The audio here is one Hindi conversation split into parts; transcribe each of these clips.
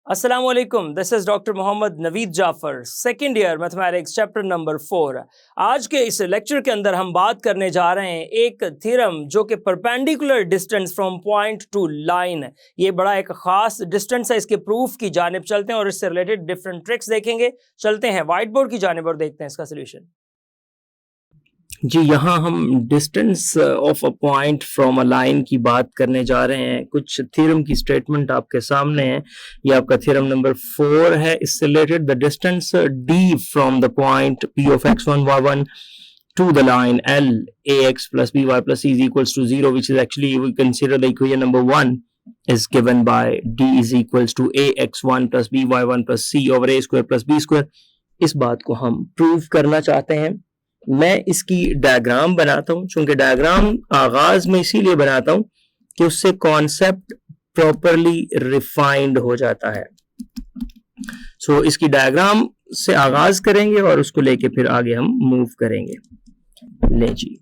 अस्सलामुअलैकुम, this is doctor Mohammad Naveed Jafar, second year mathematics chapter number 4। आज के इस लेक्चर के अंदर हम बात करने जा रहे हैं एक थ्योरम जो कि perpendicular distance from point two line, ये बड़ा एक खास डिस्टेंस है, इसके प्रूफ की जानिब चलते हैं और इससे रिलेटेड डिफरेंट ट्रिक्स देखेंगे। चलते हैं व्हाइट बोर्ड की जानिब और देखते हैं इसका सोल्यूशन। जी, यहाँ हम distance of a point from a line की बात करने जा रहे हैं। कुछ थ्योरम की स्टेटमेंट आपके सामने है। ये आपका थ्योरम नंबर 4 है। इससे related the distance D from the point P of x1 y1 to the line L ax plus by plus c is equals to 0, which is actually we consider the equation number 1 is given by d is equals to ax1 plus by1 plus c over a square plus b square। इस बात को हम प्रूव करना चाहते हैं। मैं इसकी डायग्राम बनाता हूं, चूंकि डायग्राम आगाज में इसीलिए बनाता हूं कि उससे कॉन्सेप्ट प्रॉपरली रिफाइंड हो जाता है। सो इसकी डायग्राम से आगाज करेंगे और उसको लेके फिर आगे हम मूव करेंगे। ले जी,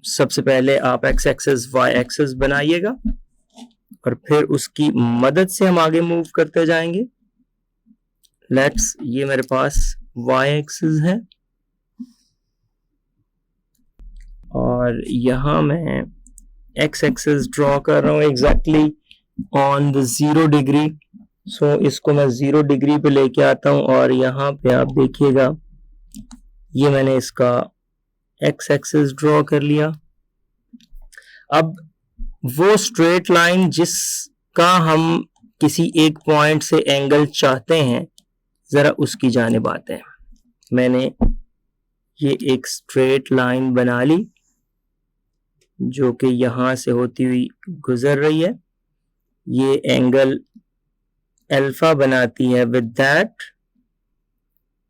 सबसे पहले आप एक्स एक्सिस वाई एक्सिस बनाइएगा और फिर उसकी मदद से हम आगे मूव करते जाएंगे। लेट्स, ये मेरे पास वाई एक्सिस है और यहां मैं एक्स एक्सिस ड्रॉ कर रहा हूं एग्जैक्टली ऑन द 0 डिग्री। सो इसको मैं 0 डिग्री पे लेके आता हूं और यहाँ पे आप देखिएगा ये मैंने इसका एक्स एक्सिस ड्रॉ कर लिया। अब वो स्ट्रेट लाइन जिसका हम किसी एक पॉइंट से एंगल चाहते हैं, जरा उसकी जानिब आते हैं। मैंने ये एक स्ट्रेट लाइन बना ली जो कि यहां से होती हुई गुजर रही है। ये एंगल अल्फा बनाती है। विद दैट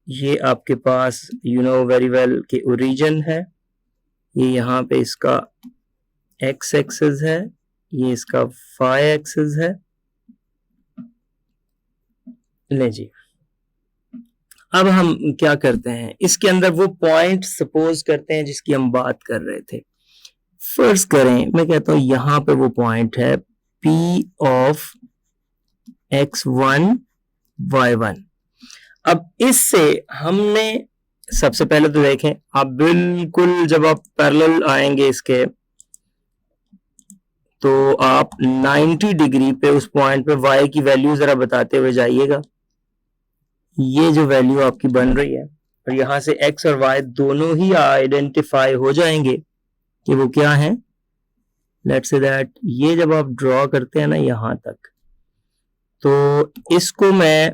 ये आपके पास यू नो वेरी वेल के ओरिजिन है। ये यहाँ पे इसका एक्स एक्सिस है, ये इसका वाई एक्सिस है। ले जी, अब हम क्या करते हैं, इसके अंदर वो पॉइंट सपोज करते हैं जिसकी हम बात कर रहे थे। फर्ज करें, मैं कहता हूं यहां पे वो पॉइंट है P ऑफ x1 y1। अब इससे हमने सबसे पहले तो देखें, आप बिल्कुल जब आप पैरेलल आएंगे इसके तो आप 90 डिग्री पे उस पॉइंट पे y की वैल्यू जरा बताते हुए जाइएगा। ये जो वैल्यू आपकी बन रही है और यहां से x और y दोनों ही आइडेंटिफाई हो जाएंगे कि वो क्या है। लेट्स से दैट ये जब आप ड्रॉ करते हैं ना यहां तक, तो इसको मैं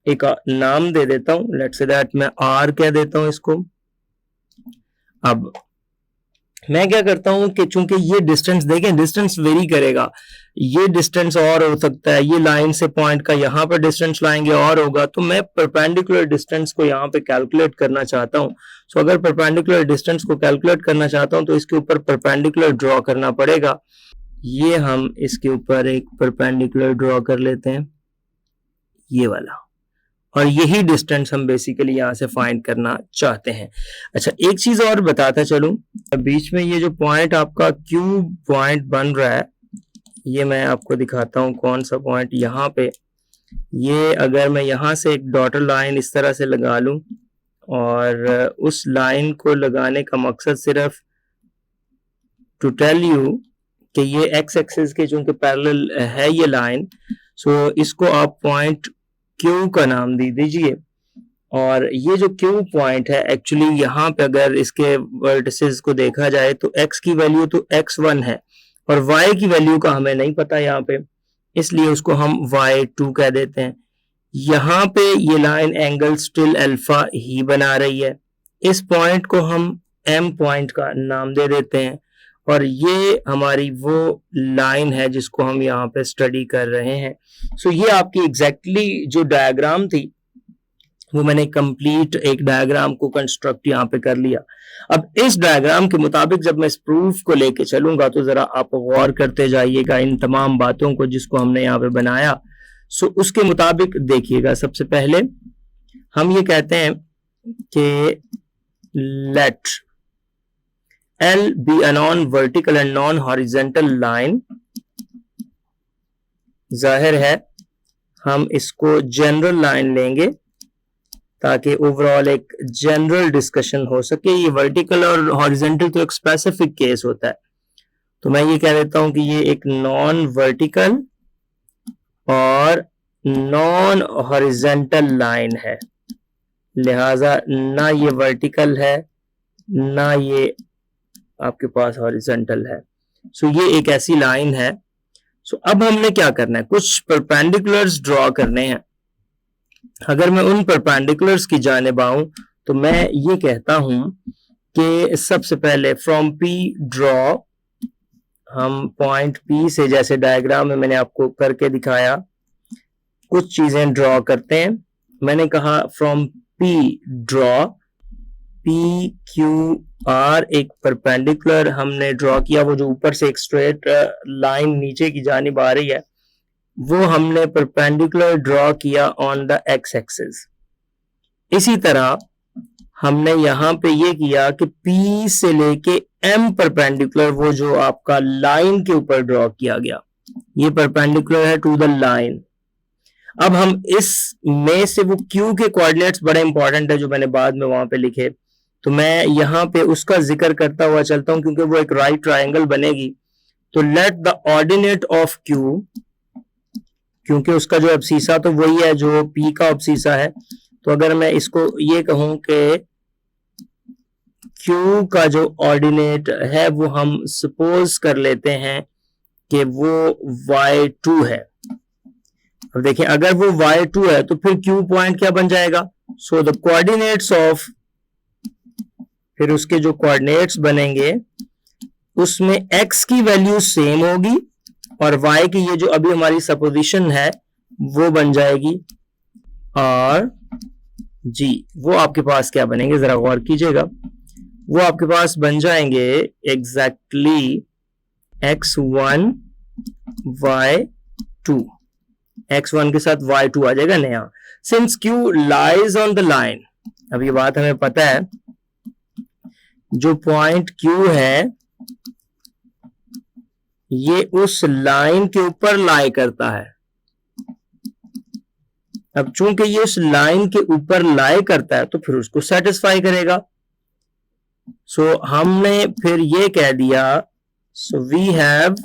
एक नाम दे देता हूं। लेट्स से दैट मैं r कह देता हूं इसको। अब मैं क्या करता हूं कि चूंकि ये डिस्टेंस देखें, डिस्टेंस वेरी करेगा, ये डिस्टेंस और हो सकता है, ये लाइन से पॉइंट का यहां पर डिस्टेंस लाएंगे और होगा, तो मैं परपेंडिकुलर डिस्टेंस को यहां पे कैलकुलेट करना चाहता हूं। सो अगर परपेंडिकुलर डिस्टेंस को कैलकुलेट करना चाहता हूं तो इसके ऊपर परपेंडिकुलर ड्रॉ करना पड़ेगा। ये हम इसके ऊपर एक परपेंडिकुलर ड्रॉ कर लेते हैं, ये वाला, और यही डिस्टेंस हम बेसिकली यहां से फाइंड करना चाहते हैं। अच्छा, एक चीज और बताता चलूं, बीच में ये जो पॉइंट आपका क्यू पॉइंट बन रहा है, ये मैं आपको दिखाता हूं कौन सा पॉइंट। यहाँ पे ये अगर मैं यहां से एक डॉटर लाइन इस तरह से लगा लूं और उस लाइन को लगाने का मकसद सिर्फ टू टेल यू कि ये एक्स एक्सिस के चूंकि पैरेलल है ये लाइन, सो इसको आप पॉइंट क्यू का नाम दे दीजिए। और ये जो क्यू पॉइंट है, एक्चुअली यहाँ पे अगर इसके वर्टिसेस को देखा जाए तो x की वैल्यू तो x1 है और y की वैल्यू का हमें नहीं पता यहाँ पे, इसलिए उसको हम y2 कह देते हैं। यहाँ पे ये लाइन एंगल स्टिल अल्फा ही बना रही है। इस पॉइंट को हम m पॉइंट का नाम दे देते हैं और ये हमारी वो लाइन है जिसको हम यहाँ पे स्टडी कर रहे हैं। सो ये आपकी एग्जैक्टली जो डायग्राम थी वो मैंने कंप्लीट एक डायग्राम को कंस्ट्रक्ट यहाँ पे कर लिया। अब इस डायग्राम के मुताबिक जब मैं इस प्रूफ को लेके चलूंगा तो जरा आप गौर करते जाइएगा इन तमाम बातों को जिसको हमने यहाँ पे बनाया। सो उसके मुताबिक देखिएगा, सबसे पहले हम ये कहते हैं कि late L be a non-vertical and non-horizontal line। जाहिर है हम इसको जनरल लाइन लेंगे ताकि ओवरऑल एक जनरल डिस्कशन हो सके। ये वर्टिकल और हॉरिजॉन्टल तो एक स्पेसिफिक केस होता है, तो मैं ये कह देता हूं कि ये एक नॉन वर्टिकल और नॉन हॉरिजॉन्टल लाइन है, लिहाजा ना ये वर्टिकल है ना ये आपके पास हॉरिजॉन्टल है। सो ये एक ऐसी लाइन है। सो अब हमने क्या करना है, कुछ परपेंडिकुलर्स ड्रॉ करने हैं। अगर मैं उन परपेंडिकुलर्स की जानिब आऊं तो मैं ये कहता हूं कि सबसे पहले फ्रॉम पी ड्रॉ, हम पॉइंट पी से, जैसे डायग्राम में मैंने आपको करके दिखाया, कुछ चीजें ड्रॉ करते हैं। मैंने कहा from P draw P Q R, एक परपेंडिकुलर हमने ड्रॉ किया, वो जो ऊपर से एक स्ट्रेट लाइन नीचे की जानिब आ रही है, वो हमने परपेंडिकुलर ड्रॉ किया ऑन द एक्स एक्सिस। इसी तरह हमने यहां पे ये किया कि P से लेके M परपेंडिकुलर, वो जो आपका लाइन के ऊपर ड्रॉ किया गया, ये परपेंडिकुलर है टू द लाइन। अब हम इस में से वो Q के कोऑर्डिनेट्स बड़े इंपॉर्टेंट है जो मैंने बाद में वहां पे लिखे, तो मैं यहां पे उसका जिक्र करता हुआ चलता हूं क्योंकि वो एक राइट ट्रायंगल बनेगी। तो let the ordinate of Q, क्योंकि उसका जो अब्सीसा तो वही है जो P का अब्सीसा है, तो अगर मैं इसको ये कहूं कि Q का जो ऑर्डिनेट है वो हम सपोज कर लेते हैं कि वो y2 है। अब देखें, अगर वो y2 है तो फिर Q पॉइंट क्या बन जाएगा, सो द कोऑर्डिनेट्स ऑफ, फिर उसके जो कोऑर्डिनेट्स बनेंगे उसमें x की वैल्यू सेम होगी और y की ये जो अभी हमारी सपोजिशन है वो बन जाएगी और जी, वो आपके पास क्या बनेंगे, जरा गौर कीजिएगा, वो आपके पास बन जाएंगे एग्जैक्टली x1 y2, x1 के साथ y2 आ जाएगा नया, since Q lies on the line. अब ये बात हमें पता है, जो पॉइंट Q है ये उस लाइन के ऊपर लाई करता है। अब चूंकि ये उस लाइन के ऊपर लाई करता है तो फिर उसको सेटिस्फाई करेगा। सो हमने फिर ये कह दिया, सो वी हैव,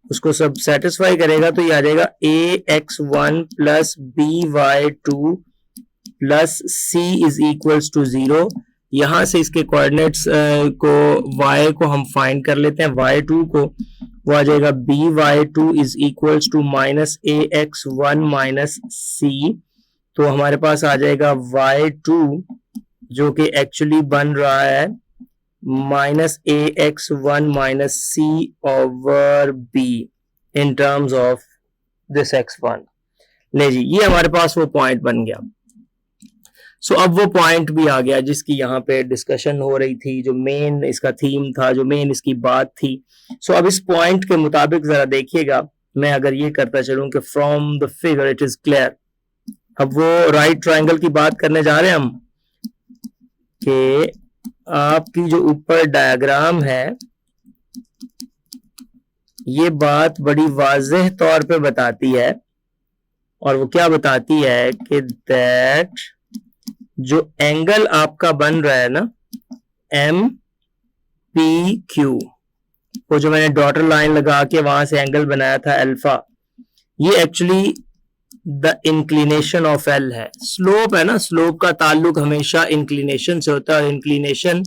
उसको सब सेटिस्फाई करेगा तो ये आ जाएगा ax1 plus by2 plus c is equals to 0। यहां से इसके कोऑर्डिनेट्स को y को हम फाइंड कर लेते हैं, y2 को, वो आ जाएगा by2 is equals to minus ax1 minus c। तो हमारे पास आ जाएगा y2 जो कि एक्चुअली बन रहा है minus ax1 minus c over b in terms of this x1। ले जी, ये हमारे पास वो पॉइंट बन गया। सो अब वो पॉइंट भी आ गया जिसकी यहाँ पे डिस्कशन हो रही थी, जो मेन इसका थीम था, जो मेन इसकी बात थी। सो अब इस पॉइंट के मुताबिक जरा देखिएगा, मैं अगर ये करता चलूं कि from the figure it is clear, अब वो राइट ट्रायंगल की बात करने जा रहे हैं हम कि आपकी जो ऊपर डायग्राम है ये बात बड़ी वाज़ेह तौर पे बताती है, और वो क्या बताती है कि दैट जो एंगल आपका बन रहा है ना MPQ, वो जो मैंने डॉटर लाइन लगा के वहां से एंगल बनाया था अल्फा, ये actually the inclination of L है। स्लोप है ना, स्लोप का ताल्लुक हमेशा इंक्लिनेशन से होता है, और इंक्लिनेशन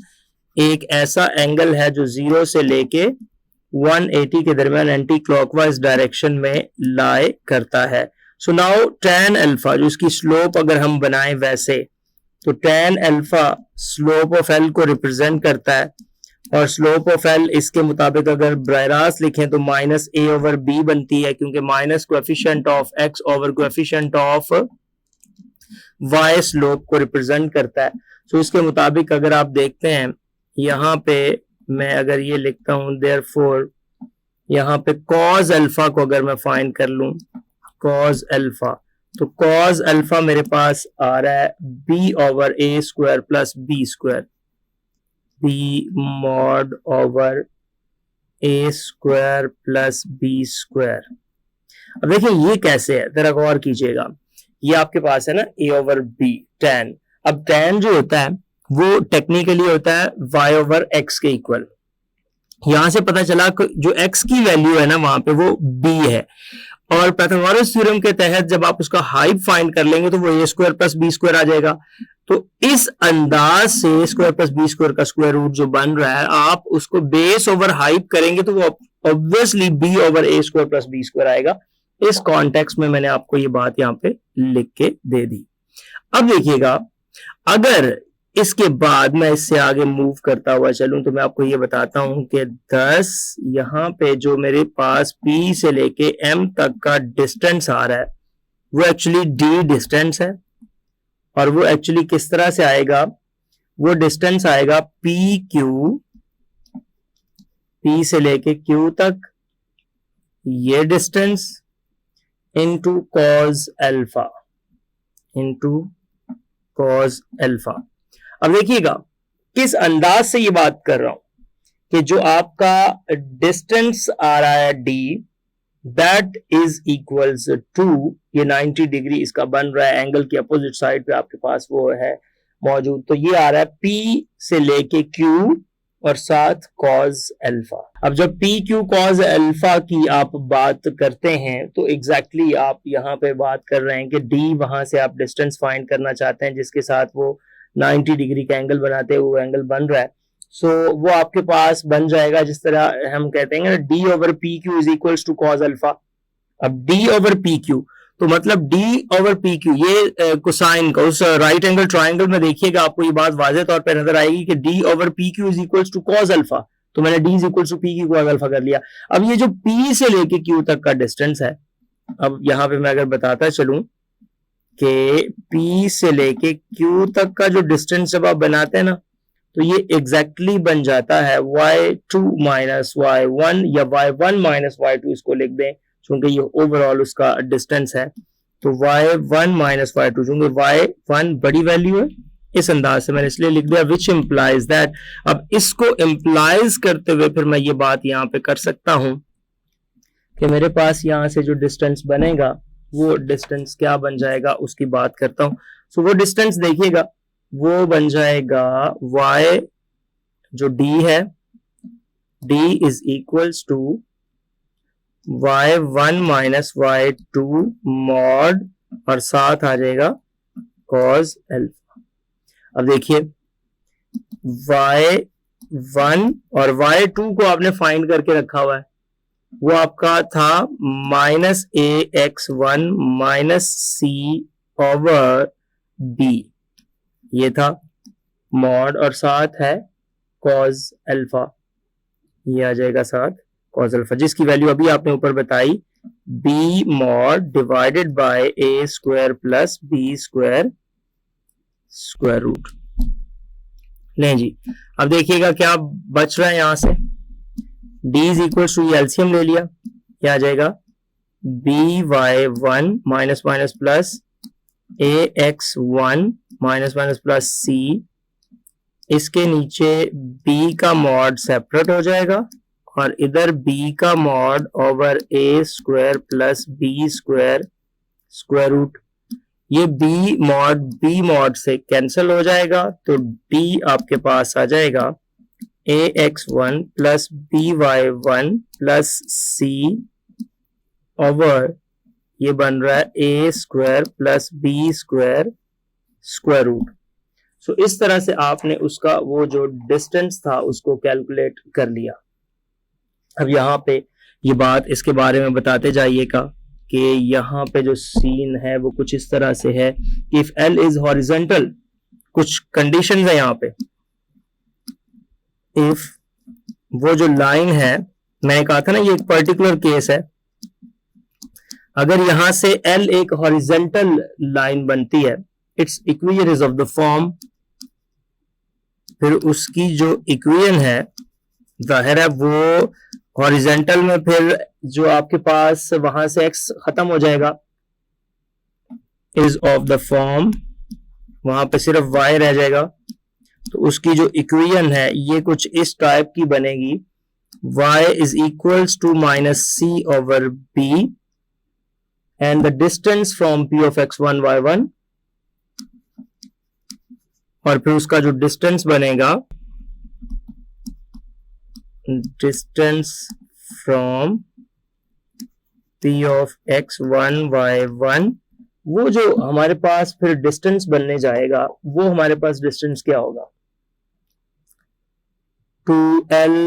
एक ऐसा एंगल है जो 0 से लेके 180 के दरमियान एंटी क्लॉकवाइज डायरेक्शन में लाई करता है। सो नाउ tan अल्फा, जो इसकी स्लोप अगर हम बनाएं वैसे, तो tan alpha slope of L को रिप्रेजेंट करता है, और स्लोप ऑफ L इसके मुताबिक अगर बराह लिखें तो माइनस a ओवर b बनती है, क्योंकि minus coefficient of x over coefficient of y slope को रिप्रेजेंट करता है। सो इसके मुताबिक अगर आप देखते हैं यहाँ पे, मैं अगर ये लिखता हूं देयरफॉर, यहाँ पे cos अल्फा को अगर मैं फाइंड कर लूं, cos अल्फा, तो cos अल्फा मेरे पास आ रहा है b over a square plus b square, b mod over a square plus b square. अब देखिए ये कैसे है, जरा गौर कीजिएगा। ये आपके पास है ना a ओवर b tan। अब tan जो होता है वो टेक्निकली होता है y ओवर x के इक्वल। यहां से पता चला कि जो x की वैल्यू है ना वहां पे वो b है, और पाइथागोरस थ्योरम के तहत जब आप उसका हाइप फाइंड कर लेंगे तो वो a square plus b square आ जाएगा। तो इस अंदाज से स्क्वायर प्लस b स्क्वायर का स्क्वायर रूट जो बन रहा है, आप उसको बेस ओवर हाइप करेंगे तो वो obviously b over a square plus b square आएगा। इस कॉन्टेक्स्ट में मैंने आपको ये बात यहाँ पे लिख के दे दी। अब देखिएगा, अगर इसके बाद मैं इससे आगे मूव करता हुआ चलूं तो मैं आपको ये बताता हूं कि 10 यहाँ पे जो मेरे पास P से लेके M तक का डिस्टेंस आ रहा है वो एक्चुअली D डिस्टेंस है, और वो एक्चुअली किस तरह से आएगा, वो डिस्टेंस आएगा PQ, P से लेके Q तक ये distance into cos alpha, into cos alpha. अब देखिएगा किस अंदाज से ये बात कर रहा हूं कि जो आपका डिस्टेंस आ रहा है d, that is equals to ये 90 डिग्री इसका बन रहा है, एंगल की अपोजिट साइड पे आपके पास वो है मौजूद। तो ये आ रहा है p से लेके q और साथ कॉस अल्फा। अब जब पी क्यू कॉस अल्फा की आप बात करते हैं तो एग्जैक्टली आप यहाँ पे बात कर रहे हैं कि डी वहां से आप डिस्टेंस फाइंड करना चाहते हैं जिसके साथ वो 90 डिग्री का एंगल बनाते हैं, वो एंगल बन रहा है। सो वो आपके पास बन जाएगा जिस तरह हम कहते हैं D over P Q is equals to cos alpha. अब डी ओवर पी क्यू तो मतलब डी ओवर पी क्यू, ये कोसाइन का उस राइट एंगल ट्राइंगल में देखिएगा आपको ये बात वाज़ेह तौर पे नजर आएगी कि D over P Q is equals to cos alpha. तो मैंने D is equals to P Q cos alpha कर लिया। अब ये जो पी से लेके क्यू तक का डिस्टेंस है, अब यहाँ पे मैं अगर बताता चलूं कि पी से लेके क्यू तक का जो डिस्टेंस जब आप बनाते हैं ना तो ये एग्जैक्टली बन जाता है y2 माइनस y1 या y1 माइनस y2, इसको लिख दें क्योंकि ये ओवरऑल उसका डिस्टेंस है। तो y1 माइनस y2 चूंकि y1 बड़ी वैल्यू है, इस अंदाज से मैंने इसलिए लिख दिया विच इम्प्लाइज दैट। अब इसको इम्प्लाइज करते हुए फिर मैं ये बात यहाँ पे कर सकता हूं कि मेरे पास यहाँ से जो डिस्टेंस बनेगा वो डिस्टेंस क्या बन जाएगा उसकी बात करता हूं। सो वो डिस्टेंस देखिएगा वो बन जाएगा y जो d है, d is equals to y1 minus y2 mod और साथ आ जाएगा cos अल्फा। अब देखिए y1 और y2 को आपने फाइंड करके रखा हुआ है, वो आपका था minus ax1 minus c over b, ये था मॉड और साथ है cos अल्फा, ये आ जाएगा साथ cos अल्फा जिसकी वैल्यू अभी आपने ऊपर बताई b mod divided by a square plus b square square root. नहीं जी, अब देखिएगा क्या बच रहा है यहां से, d is equal to LCM ले लिया, क्या आ जाएगा by1 minus minus plus ax1 minus minus plus c, इसके नीचे b का मॉड सेपरेट हो जाएगा और इधर b का mod over a square plus b square square root. ये b मॉड से कैंसिल हो जाएगा तो d आपके पास आ जाएगा ax1 plus by1 plus c over ये बन रहा है a square plus b square square root. So इस तरह से आपने उसका वो जो डिस्टेंस था उसको कैलकुलेट कर लिया। अब यहाँ पे ये बात इसके बारे में बताते जाइएगा कि यहाँ पे जो सीन है वो कुछ इस तरह से है कि इफ L इज हॉरिजॉन्टल, कुछ कंडीशंस है यहाँ पे। इफ वो जो लाइन है, मैंने कहा था ना ये एक पर्टिकुलर केस है, अगर यहां से L एक हॉरिजॉन्टल लाइन बनती है, it's equation is of the form, फिर उसकी जो इक्वेशन है जाहिर है वो हॉरिजॉन्टल में फिर जो आपके पास वहां से x खत्म हो जाएगा, इज ऑफ द फॉर्म, वहां पे सिर्फ y रह जाएगा। तो उसकी जो इक्वेशन है ये कुछ इस टाइप की बनेगी, y is equals to minus c over b and the distance from P of x1 y1, और फिर उसका जो डिस्टेंस बनेगा, distance from P of x1 y1, वो जो हमारे पास फिर डिस्टेंस बनने जाएगा वो हमारे पास डिस्टेंस क्या होगा, 2L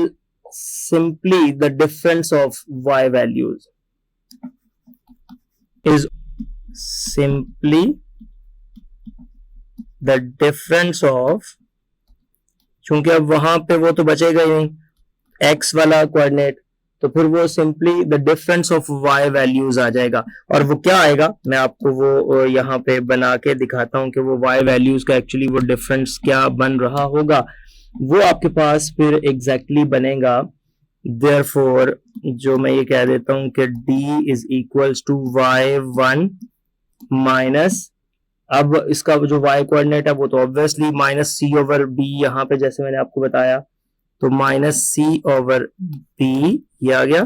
simply the difference of y values is simply the difference of, क्योंकि अब वहां पे वो तो बचेगा ही नहीं x वाला कोऑर्डिनेट, तो फिर वो simply the difference of y values आ जाएगा। और वो क्या आएगा, मैं आपको वो यहाँ पे बना के दिखाता हूँ कि वो y वैल्यूज का एक्चुअली वो डिफरेंस क्या बन रहा होगा। वो आपके पास फिर एग्जैक्टली बनेगा, देयरफॉर जो मैं ये कह देता हूं कि d is equals to y1 minus, अब इसका जो y कोऑर्डिनेट है वो तो obviously minus c over b, यहाँ पे जैसे मैंने आपको बताया, तो माइनस c ओवर b ये आ गया,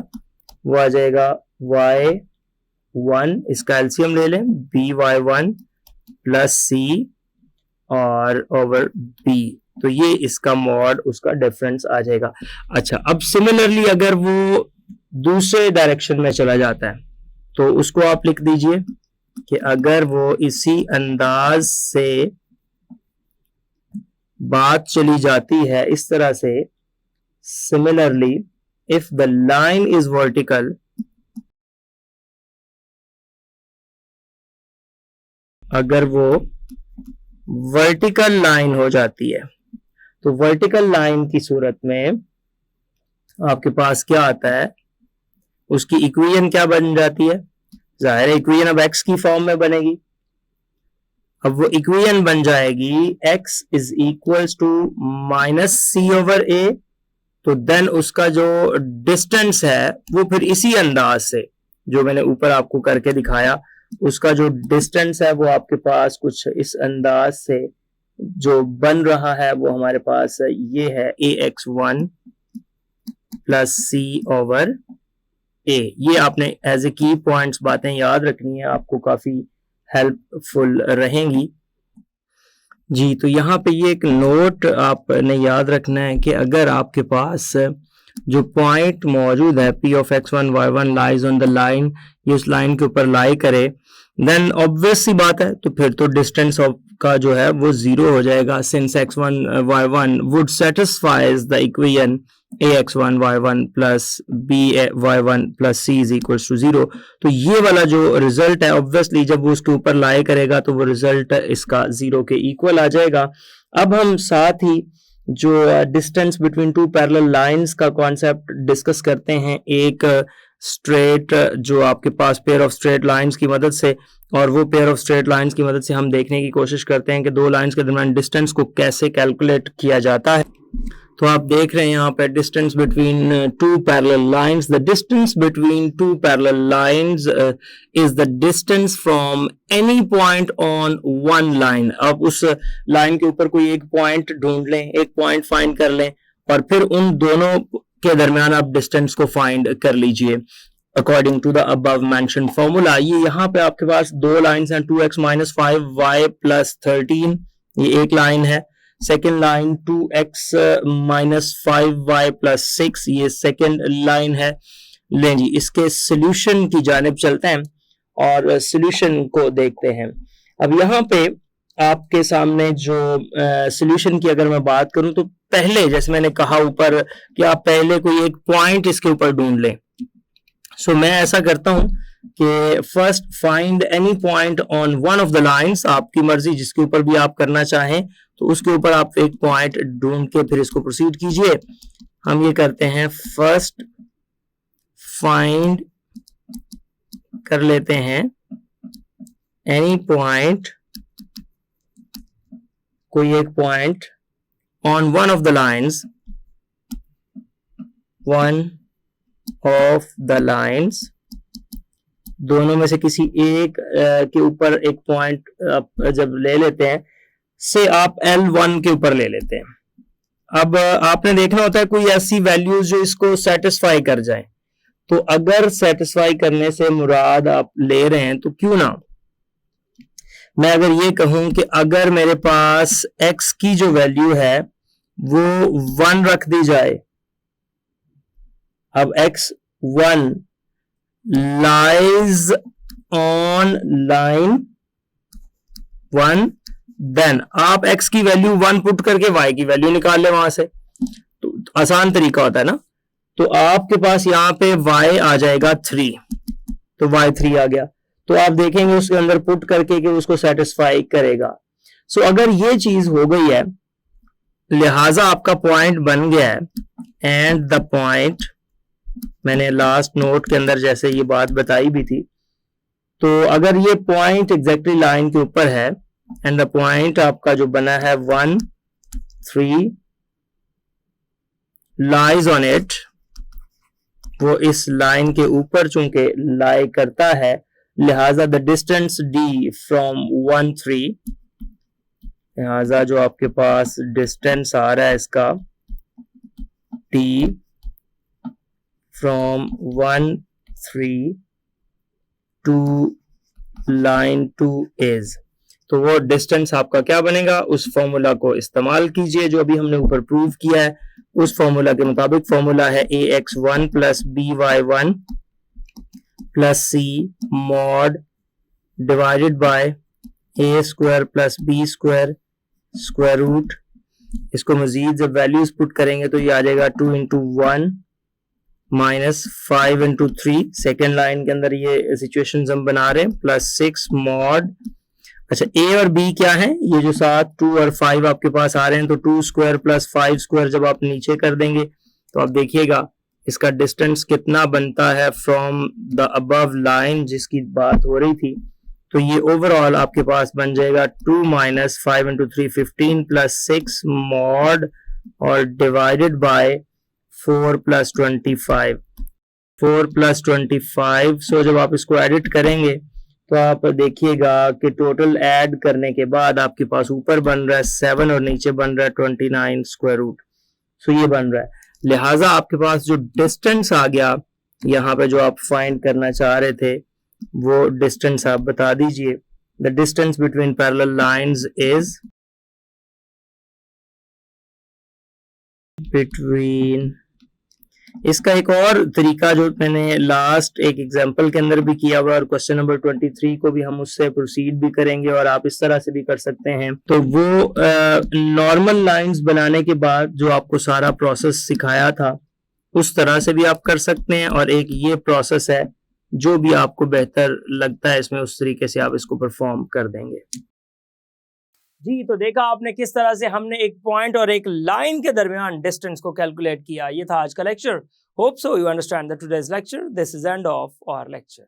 वो आ जाएगा y1, इसका एलसीएम ले लें, by1 प्लस c और ओवर b, तो ये इसका मॉड उसका डिफरेंस आ जाएगा। अच्छा, अब सिमिलरली अगर वो दूसरे डायरेक्शन में चला जाता है तो उसको आप लिख दीजिए कि अगर वो इसी अंदाज से बात चली जाती है इस तरह से, similarly if the line is vertical, अगर वो वर्टिकल लाइन हो जाती है तो वर्टिकल लाइन की सूरत में आपके पास क्या आता है, उसकी इक्वेशन क्या बन जाती है, जाहिर है इक्वेशन अब x की फॉर्म में बनेगी। अब वो इक्वेशन बन जाएगी x is equals to minus c over a, तो देन उसका जो डिस्टेंस है वो फिर इसी अंदाज से जो मैंने ऊपर आपको करके दिखाया, उसका जो डिस्टेंस है वो आपके पास कुछ इस अंदाज से जो बन रहा है वो हमारे पास ये है ax1 plus c over a। ये आपने एज ए की पॉइंट्स बातें याद रखनी है, आपको काफी हेल्पफुल रहेंगी जी। तो यहाँ पे ये एक नोट आपने याद रखना है कि अगर आपके पास जो पॉइंट मौजूद है P of x1 y1 lies on the line, ये उस लाइन के ऊपर लाई करे, देन ऑब्वियस सी बात है तो फिर तो डिस्टेंस ऑफ का जो है वो जीरो हो जाएगा, since x1 y1 would satisfies the equation ax1 y1 plus by1 plus c is equals to 0। तो ये वाला जो रिजल्ट है ऑब्वियसली जब वो उसके ऊपर लाई करेगा तो वो रिजल्ट इसका 0 के इक्वल आ जाएगा। अब हम साथ ही जो distance between two parallel lines का कॉन्सेप्ट डिस्कस करते हैं, एक स्ट्रेट जो आपके पास पेयर ऑफ स्ट्रेट लाइंस की मदद से, और वो पेयर ऑफ स्ट्रेट लाइंस की मदद से हम देखने की कोशिश करते हैं कि दो लाइंस के दरमियान डिस्टेंस को कैसे कैलकुलेट किया जाता है। तो आप देख रहे हैं यहाँ पे distance between two parallel lines, the distance between two parallel lines is the distance from any point on one line. अब उस लाइन के ऊपर कोई एक पॉइंट ढूंढ लें, एक पॉइंट फाइंड कर लें और फिर उन दोनों के दरमियान आप डिस्टेंस को फाइंड कर लीजिए according to the above mentioned formula. ये यहाँ पे आपके पास दो लाइंस हैं, 2x माइनस 5y प्लस 13, ये एक लाइन है। Second line 2x minus 5y plus 6, ये सेकेंड लाइन है। लें जी, इसके सोल्यूशन की जानिब चलते हैं और सोल्यूशन को देखते हैं। अब यहाँ पे आपके सामने जो सोल्यूशन की अगर मैं बात करूं तो पहले जैसे मैंने कहा ऊपर कि आप पहले कोई एक पॉइंट इसके ऊपर ढूंढ लें। सो मैं ऐसा करता हूं कि first find any point on one of the lines, आपकी मर्जी जिसके ऊपर भी आप करना चाहें तो उसके ऊपर आप एक पॉइंट ढूंढ के फिर इसको प्रोसीड कीजिए। हम ये करते हैं, फर्स्ट फाइंड कर लेते हैं एनी पॉइंट, कोई एक point on one of the lines, one of the lines, दोनों में से किसी एक के ऊपर एक पॉइंट जब ले लेते हैं, से आप L1 के ऊपर ले लेते हैं। अब आपने देखना होता है कोई ऐसी वैल्यूज जो इसको सेटिस्फाई कर जाए, तो अगर सेटिस्फाई करने से मुराद आप ले रहे हैं तो क्यों ना मैं अगर ये कहूं कि अगर मेरे पास x की जो वैल्यू है वो 1 रख दी जाए, अब x1 lies on line 1, then आप x की वैल्यू 1 पुट करके y की वैल्यू निकाल ले वहां से, तो आसान तरीका होता है ना। तो आपके पास यहाँ पे y आ जाएगा 3, तो y3 आ गया, तो आप देखेंगे उसके अंदर पुट करके कि उसको सेटिस्फाई करेगा। सो अगर ये चीज हो गई है, लिहाजा आपका पॉइंट बन गया है, एंड द पॉइंट, मैंने लास्ट नोट के अंदर जैसे ये बात बताई भी थी, तो अगर ये पॉइंट एग्जैक्टली लाइन के ऊपर है एंड द पॉइंट आपका जो बना है 1, 3 लाइज ऑन इट, वो इस लाइन के ऊपर चूंकि लाई करता है, लिहाजा द डिस्टेंस d फ्रॉम 1, 3, लिहाजा जो आपके पास डिस्टेंस आ रहा है इसका d from 1, 3 to line 2 is, तो वो डिस्टेंस आपका क्या बनेगा, उस फॉर्मूला को इस्तेमाल कीजिए जो अभी हमने ऊपर प्रूव किया है। उस फॉर्मूला के मुताबिक फॉर्मूला है ax1 plus by1 plus c mod divided by a square plus b square square root. इसको मजीद जब वैल्यूज पुट करेंगे तो ये आ जाएगा 2 into 1 minus 5 into 3, second line के अंदर ये सिचुएशन हम बना रहे हैं, प्लस 6 मॉड, अच्छा a और b क्या है, ये जो 7, 2 और 5 आपके पास आ रहे हैं, तो 2 स्क्वायर प्लस 5 स्क्वायर जब आप नीचे कर देंगे तो आप देखिएगा इसका डिस्टेंस कितना बनता है फ्रॉम द अबव लाइन जिसकी बात हो रही थी। तो ये ओवरऑल आपके पास बन जाएगा 2 माइनस 5 इंटू 3 15 प्लस 6 मॉड और डिवाइडेड बाय 4 प्लस 25, 4 प्लस 25। सो जब आप इसको एडिट करेंगे तो आप देखिएगा कि टोटल ऐड करने के बाद आपके पास ऊपर बन रहा है 7 और नीचे बन रहा है 29 स्क्वायर रूट। सो ये बन रहा है, लिहाजा आपके पास जो डिस्टेंस आ गया यहाँ पे जो आप फाइंड करना चाह रहे थे वो डिस्टेंस आप बता दीजिए। The distance between parallel lines is between, इसका एक और तरीका जो मैंने लास्ट एक एग्जांपल के अंदर भी किया हुआ और क्वेश्चन नंबर 23 को भी हम उससे प्रोसीड भी करेंगे और आप इस तरह से भी कर सकते हैं। तो वो नॉर्मल लाइंस बनाने के बाद जो आपको सारा प्रोसेस सिखाया था उस तरह से भी आप कर सकते हैं, और एक ये प्रोसेस है जो भी आपको बेहतर लगता है इसमें उस तरीके से आप इसको परफॉर्म कर देंगे। जी, तो देखा आपने किस तरह से हमने एक पॉइंट और एक लाइन के दरमियान डिस्टेंस को कैलकुलेट किया। ये था आज का lecture. Hope so you understand the today's lecture. This is end of our lecture.